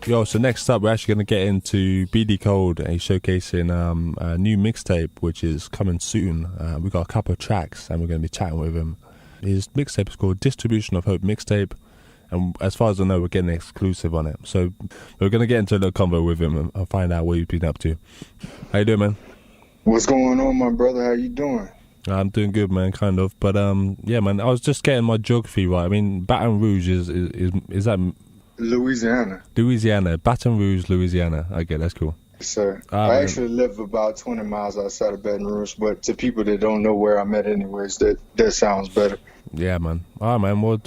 Yo, so next up, we're actually going to get into B.D.Kold. He's showcasing a new mixtape, which is coming soon. We've got a couple of tracks, and we're going to be chatting with him. His mixtape is called Distribution of Hope Mixtape, and as far as I know, we're getting an exclusive on it. So we're going to get into a little convo with him and find out what he's been up to. How you doing, man? What's going on, my brother? How you doing? I'm doing good, man, kind of. But yeah, man, I was just getting my geography right. I mean, Baton Rouge is that... Louisiana. Baton Rouge, Louisiana. Okay, that's cool. Yes, sir. I actually live about 20 miles outside of Baton Rouge, but to people that don't know where I'm at anyways, that sounds better. Yeah, man. All right, man. Well,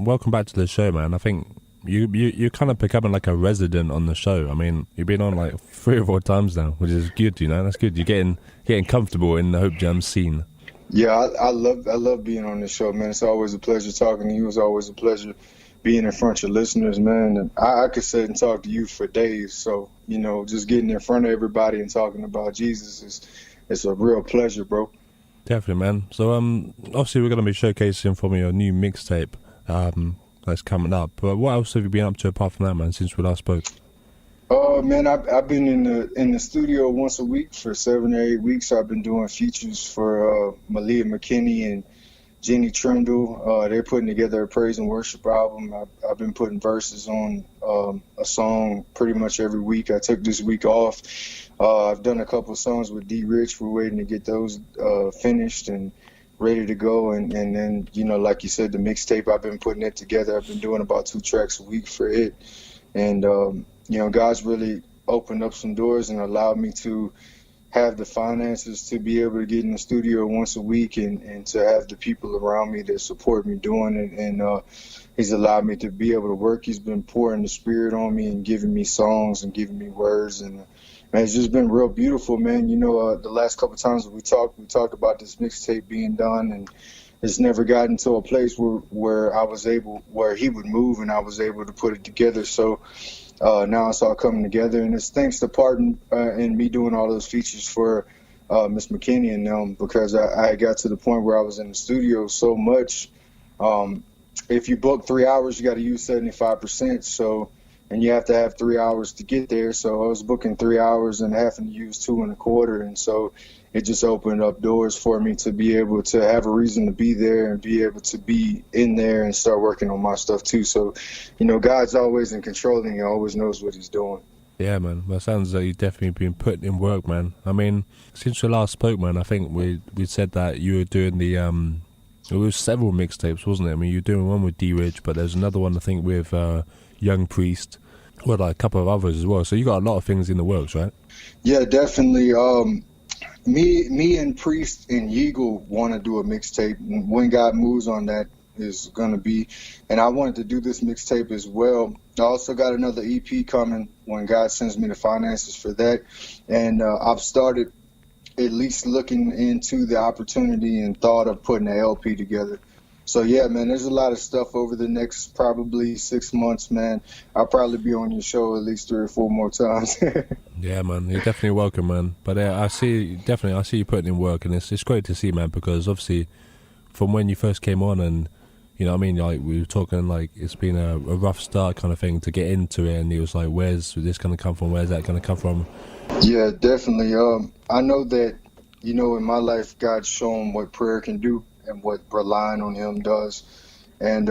welcome back to the show, man. I think you're kind of becoming like a resident on the show. I mean, you've been on like 3 or 4 times now, which is good, you know. That's good. You're getting comfortable in the HopeJamz scene. Yeah, I love being on this show, man. It's always a pleasure talking to you. It's always a pleasure being in front of your listeners, man. And I could sit and talk to you for days. So, you know, just getting in front of everybody and talking about Jesus is a real pleasure, bro. Definitely, man. So, obviously we're going to be showcasing from your new mixtape that's coming up. But what else have you been up to apart from that, man, since we last spoke? Man, I've been in the studio once a week for 7 or 8 weeks. I've been doing features for Malia McKinney and Jenny Trindle. They're putting together a praise and worship album. I've been putting verses on a song pretty much every week. I took this week off. I've done a couple of songs with D. Rich. We're waiting to get those finished and ready to go. And then, you know, like you said, the mixtape, I've been putting it together. I've been doing about 2 tracks a week for it. And, you know, God's really opened up some doors and allowed me to have the finances to be able to get in the studio once a week and to have the people around me that support me doing it. And he's allowed me to be able to work. He's been pouring the spirit on me and giving me songs and giving me words. And man, it's just been real beautiful, man. You know, the last couple of times we talked about this mixtape being done, and it's never gotten to a place where he would move and I was able to put it together. So now it's all coming together, and it's thanks to Pardon and me doing all those features for Miss McKinney and them, because I got to the point where I was in the studio so much. If you book 3 hours, you got to use 75%. So, and you have to have 3 hours to get there. So I was booking 3 hours and having to use 2 1/4, and so it just opened up doors for me to be able to have a reason to be there and be able to be in there and start working on my stuff too. So, you know, God's always in control and he always knows what he's doing. Yeah, man. Well, it sounds like you've definitely been putting in work, man. I mean, since we last spoke, man, I think we said that you were doing there was several mixtapes, wasn't it? I mean, you were doing one with D. Rich, but there's another one, I think, with Young Priest. Well, like a couple of others as well. So you got a lot of things in the works, right? Yeah, definitely. Me and Priest and Yeagle want to do a mixtape. When God moves on that is going to be. And I wanted to do this mixtape as well. I also got another EP coming when God sends me the finances for that. And I've started at least looking into the opportunity and thought of putting an LP together. So, yeah, man, there's a lot of stuff over the next probably 6 months, man. I'll probably be on your show at least 3 or 4 more times. Yeah, man, you're definitely welcome, man. But I see you putting in work, and it's great to see, man, because obviously from when you first came on and, you know what I mean, like we were talking like it's been a rough start kind of thing to get into it, and it was like, where's this going to come from? Where's that going to come from? Yeah, definitely. I know that, you know, in my life, God's shown what prayer can do and what relying on him does. And,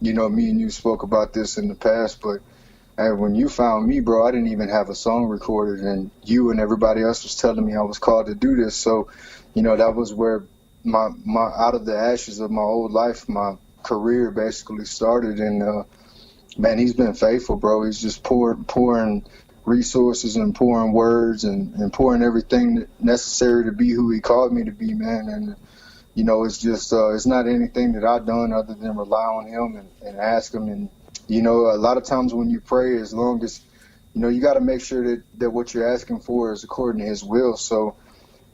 you know, me and you spoke about this in the past, but when you found me, bro, I didn't even have a song recorded, and you and everybody else was telling me I was called to do this. So, you know, that was where my out of the ashes of my old life, my career basically started. And, man, he's been faithful, bro. He's just pouring resources and pouring words and pouring everything necessary to be who he called me to be, man. And, you know, it's just, it's not anything that I've done other than rely on him and ask him. And, you know, a lot of times when you pray, as long as, you know, you got to make sure that what you're asking for is according to his will. So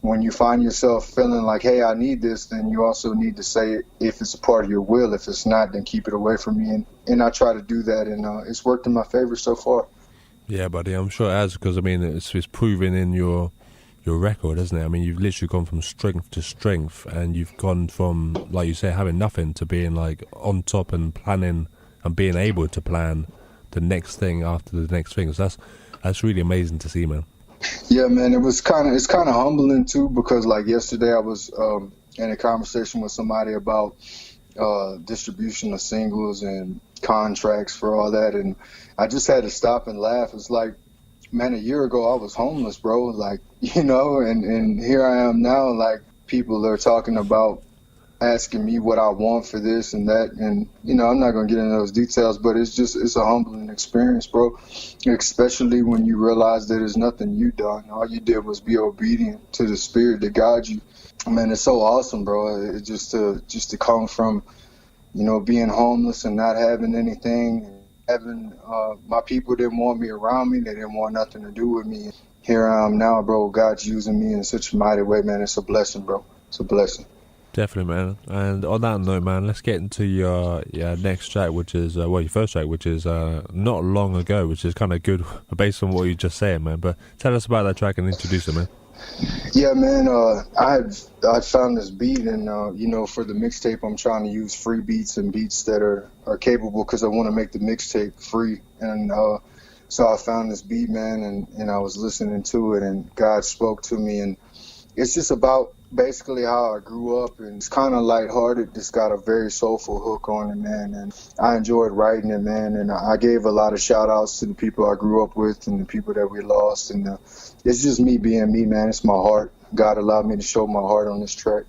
when you find yourself feeling like, hey, I need this, then you also need to say it if it's a part of your will. If it's not, then keep it away from me. And I try to do that, and it's worked in my favor so far. Yeah, buddy, I'm sure it has, because, I mean, it's proven in your record, isn't it? I mean, you've literally gone from strength to strength, and you've gone from, like you say, having nothing to being, like, on top and planning and being able to plan the next thing after the next thing. So that's really amazing to see, man. Yeah, man, it's kind of humbling too, because like yesterday I was in a conversation with somebody about distribution of singles and contracts for all that, and I just had to stop and laugh. It's like, man, a year ago I was homeless, bro, like, and here I am now, like, people are talking about asking me what I want for this and that, and I'm not gonna get into those details, but it's a humbling experience, bro, especially when you realize that there's nothing you done. All you did was be obedient to the spirit that guides you. Man, it's so awesome, bro. It just to come from being homeless and not having anything, and having my people didn't want me around me, they didn't want nothing to do with me. Here I am now, bro. God's using me in such a mighty way, man. It's a blessing, bro. It's a blessing. Definitely, man. And on that note, man, let's get into your next track, which is your first track, which is Not Long Ago, which is kind of good based on what you just said, man. But tell us about that track and introduce it, man. Yeah, man. I found this beat, and for the mixtape, I'm trying to use free beats and beats that are capable, because I want to make the mixtape free. And so I found this beat, man, and I was listening to it, and God spoke to me, and it's just about basically how I grew up, and it's kind of lighthearted. It's got a very soulful hook on it, man, and I enjoyed writing it, man, and I gave a lot of shout outs to the people I grew up with and the people that we lost, and it's just me being me, man. It's my heart. God allowed me to show my heart on this track.